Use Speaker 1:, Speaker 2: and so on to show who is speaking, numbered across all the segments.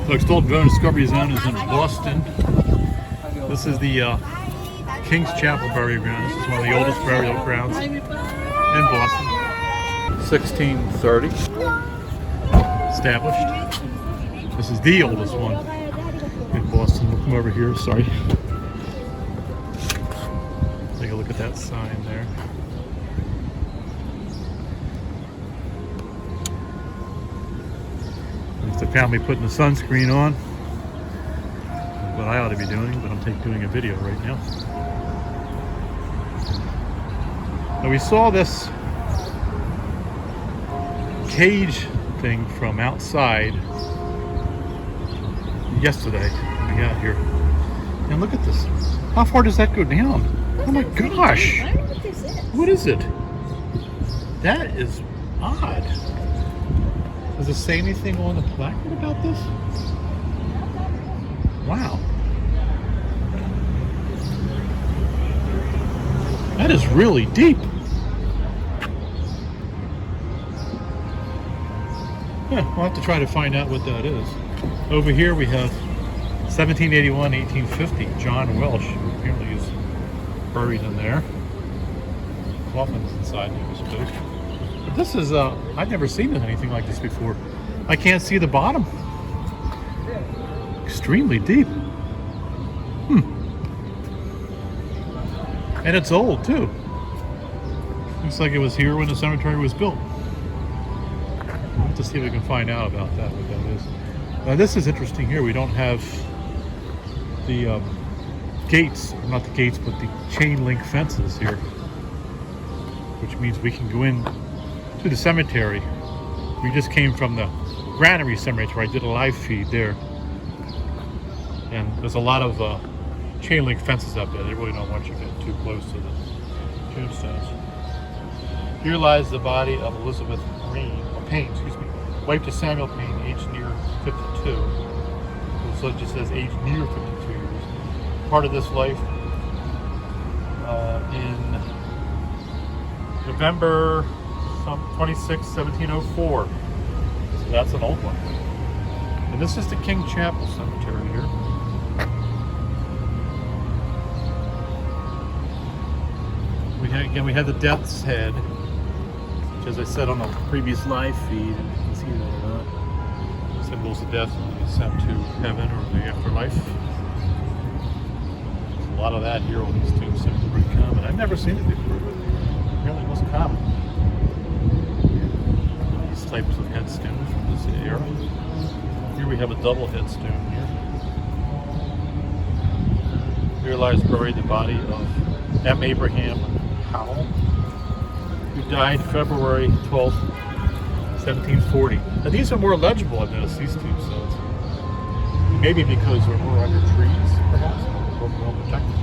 Speaker 1: The Untitled Discovery Zone is in Boston. This is the King's Chapel burial ground. This is one of the oldest burial grounds in Boston. 1630 established. This is the oldest one in Boston. We'll come over here, sorry. Take a look at that sign there. There's the family putting the sunscreen on. What I ought to be doing, but I'm doing a video right now. Now we saw this cage thing from outside yesterday when we got here. And look at this. How far does that go down? Oh my gosh!
Speaker 2: I don't know what this is.
Speaker 1: What is it? That is odd. Does it say anything on the placard about this? Wow. That is really deep. Yeah, we'll have to try to find out what that is. Over here we have 1781, 1850, John Welsh, who apparently is buried in there. Coffin's inside there, I suppose. But this is, I've never seen anything like this before. I can't see the bottom. Extremely deep. And it's old too. Looks like it was here when the cemetery was built. We'll have to see if we can find out about that, what that is. Now this is interesting here. We don't have the gates, not the gates, but the chain link fences here. Which means we can go in to the cemetery. We just came from the Granary Cemetery. I did a live feed there. And there's a lot of chain link fences up there. They really don't want you to get too close to the tombstones. Here lies the body of Elizabeth Payne, wife to Samuel Payne, aged near 52. So it just says aged near 52 years. Part of this life in November 26, 1704. So that's an old one. And this is the King Chapel Cemetery here. We had the death's head, which, as I said on the previous live feed, and you can see that symbols of death and sent to heaven or the afterlife. There's a lot of that here on these tombstones, pretty common. I've never seen it before, but apparently it was common. These types of headstones from this era. Here we have a double headstone here. Here lies buried the body of M. Abraham Howell, who died February 12th, 1740. Now these are more legible, I've noticed, these tombstones. Maybe because they're more under trees, perhaps, more well protected.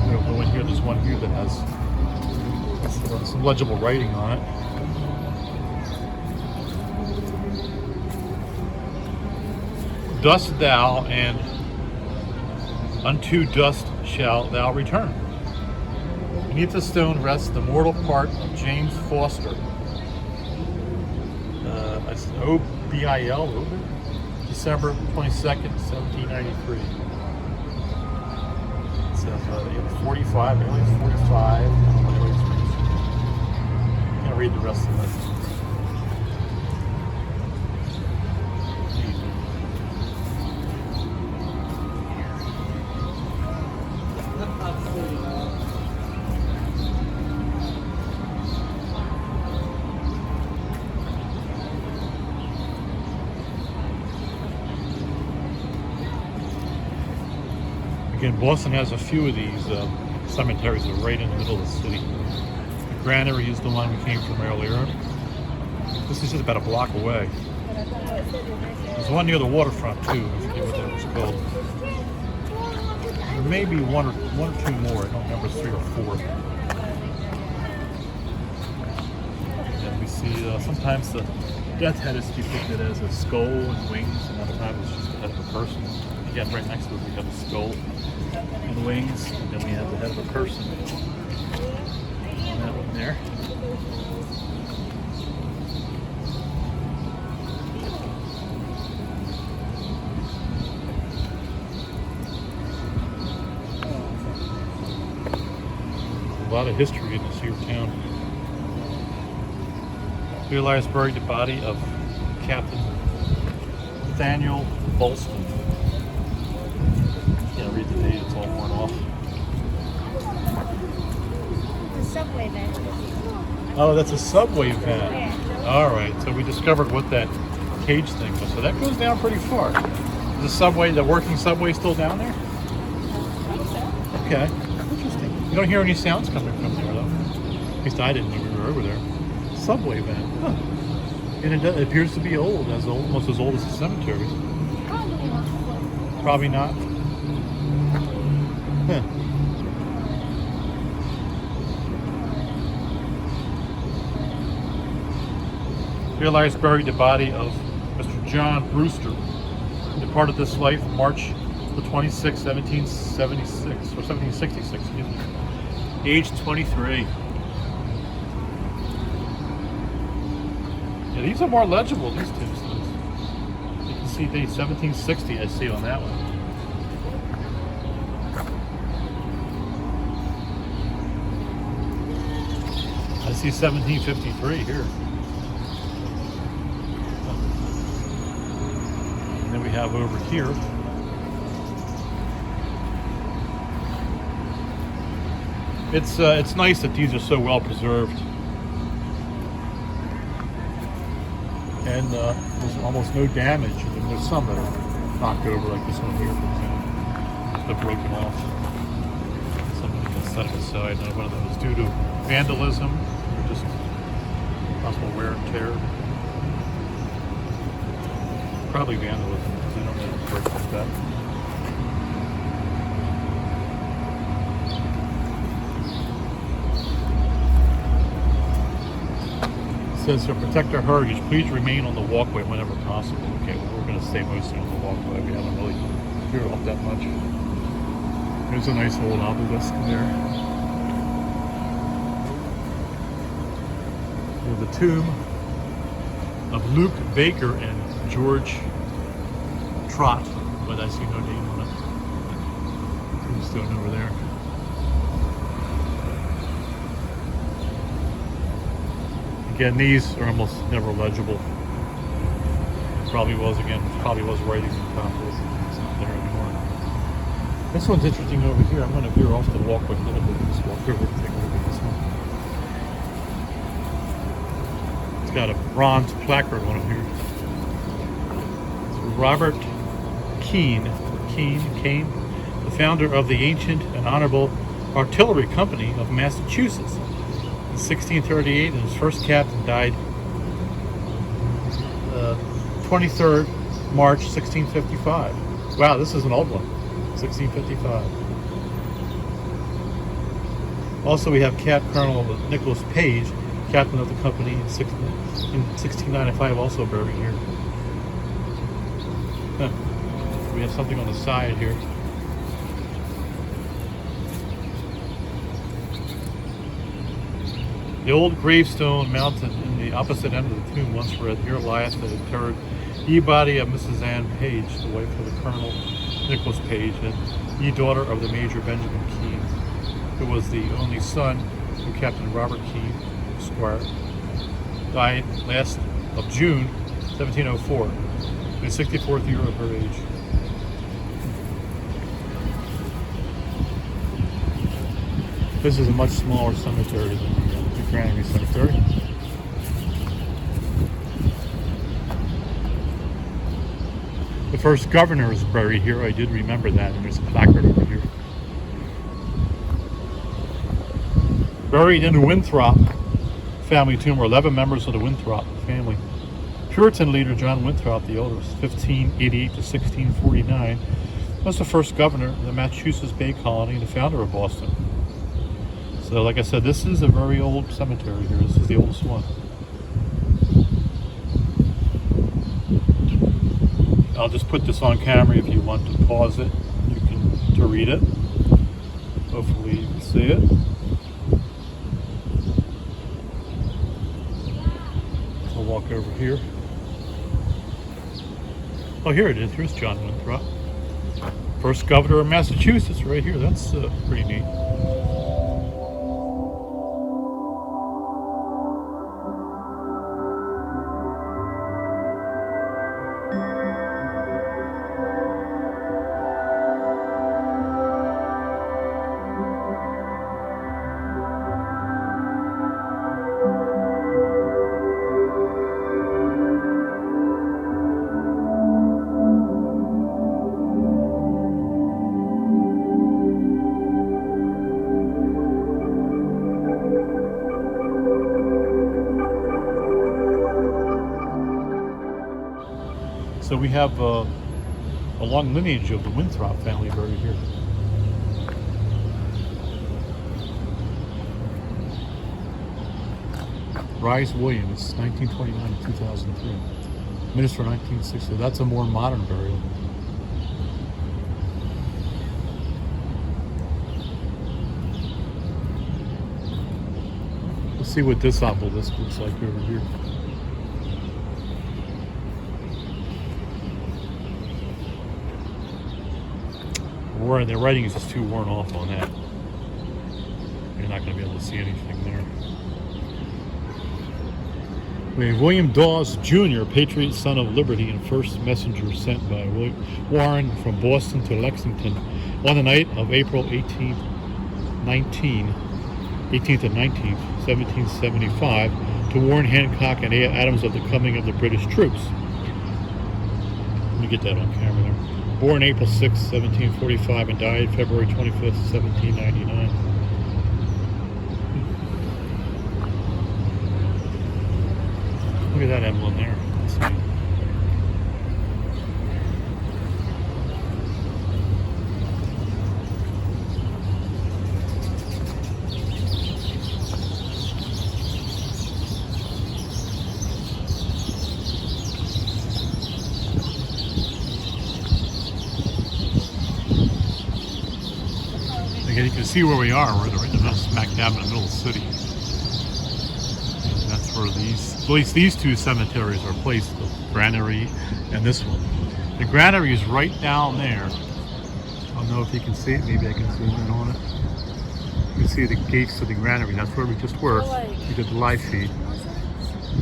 Speaker 1: We'll go in here, there's one here that has some legible writing on it. Dust thou, and unto dust shalt thou return. Beneath the stone rests the mortal part of James Foster. That's O-B-I-L, December 22nd, 1793. It says 45, maybe it's 45. I'm going to read the rest of it. Again, Boston has a few of these cemeteries that are right in the middle of the city. The Granary is the one we came from earlier. This is just about a block away. There's one near the waterfront too. I forget what that was called. There may be one or two more. I don't remember, 3 or 4. And we see sometimes the death head is depicted as a skull and wings, and other times it's just the head of a person. Again, right next to it we have a skull and wings, and then we have the head of a person. And that one there. lot of history in this here town. Here lies buried the body of Captain Nathaniel Bolston. Can't read the date, it's all worn off.
Speaker 2: The subway vent.
Speaker 1: Oh, that's a subway vent.
Speaker 2: Yeah.
Speaker 1: Alright, so we discovered what that cage thing was. So that goes down pretty far. Is the subway, the working subway, still down there?
Speaker 2: I think so.
Speaker 1: Okay, interesting. You don't hear any sounds coming from there, though. At least I didn't when we were over there. Subway vent. Huh. And it appears to be old, almost as old as the cemetery.
Speaker 2: Probably not.
Speaker 1: Probably not. Huh. Here lies buried the body of Mr. John Brewster, who departed this life March the 26th, 1776, or 1766, excuse me. Age 23. Yeah, these are more legible, these tombstones. You can see date 1760, I see on that one. I see 1753 here. And then we have over here. It's nice that these are so well preserved. And there's almost no damage. I mean, there's some that are knocked over, like this one here, for example. They're broken off. Somebody can set it aside. I don't know whether that was due to vandalism or just possible wear and tear. Probably vandalism, because they don't let it break like that. It says to protect our heritage, please remain on the walkway whenever possible. Okay, well, we're going to stay mostly on the walkway. We haven't really veered off that much. There's a nice old obelisk there. There's the tomb of Luke Baker and George Trott, but I see no name on it. Tombstone over there. Again, these are almost never legible. Probably was writing on top of this. It's not there anymore. This one's interesting over here. I'm going to veer off the walkway a little bit. Just walk over and take a look at this one. It's got a bronze placard on it here. It's Robert Kane, the founder of the ancient and honorable Artillery Company of Massachusetts. In 1638, and his first captain died 23rd March 1655. Wow, this is an old one. 1655. Also, we have Colonel Nicholas Page, captain of the company in 1695, also buried here. Huh. We have something on the side here. The old gravestone mounted in the opposite end of the tomb once read, "Here lieth the interred ye body of Mrs. Anne Page, the wife of the Colonel Nicholas Page, and ye daughter of the Major Benjamin Keene, who was the only son of Captain Robert Keene, Esquire, died last of June 1704, in the 64th year of her age." This is a much smaller cemetery than the Granary Cemetery. The first governor is buried here. I did remember that, and there's a placard over here. Buried in the Winthrop family tomb were 11 members of the Winthrop family. Puritan leader John Winthrop, the eldest, 1588 to 1649, was the first governor of the Massachusetts Bay Colony and the founder of Boston. So, like I said, this is a very old cemetery here. This is the oldest one. I'll just put this on camera if you want to pause it. You can to read it. Hopefully you can see it. I'll walk over here. Oh, here it is. Here's John Winthrop. First governor of Massachusetts right here. That's pretty neat. So we have a long lineage of the Winthrop family buried here. Rise Williams, 1929 to 2003. Minister, 1960. That's a more modern burial. Let's see what this obelisk looks like over here. The writing is just too worn off on that. You're not going to be able to see anything there. We have William Dawes Jr., patriot, son of liberty, and first messenger sent by Warren from Boston to Lexington on the night of April 18th and 19th, 1775, to warn Hancock and Adams of the coming of the British troops. Let me get that on camera there. Born April 6, 1745, and died February 25th, 1799. Look at that emblem there. Let's see. Again, you can see where we are. We're right in the middle, smack dab in the middle of the city. And that's where at least these two cemeteries are placed, the granary and this one. The granary is right down there. I don't know if you can see it. Maybe I can zoom in on it. You can see the gates to the granary. That's where we just were. We did the live feed.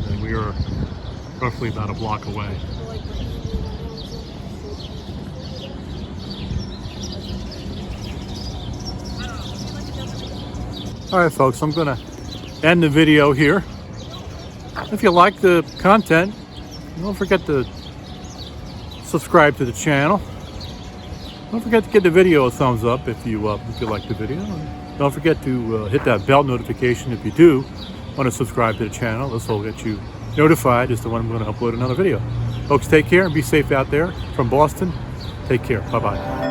Speaker 1: And we are roughly about a block away. All right, folks, I'm going to end the video here. If you like the content, don't forget to subscribe to the channel. Don't forget to give the video a thumbs up if you like the video. And don't forget to hit that bell notification if you do want to subscribe to the channel. This will get you notified as to when I'm going to upload another video. Folks, take care and be safe out there. From Boston, take care. Bye-bye.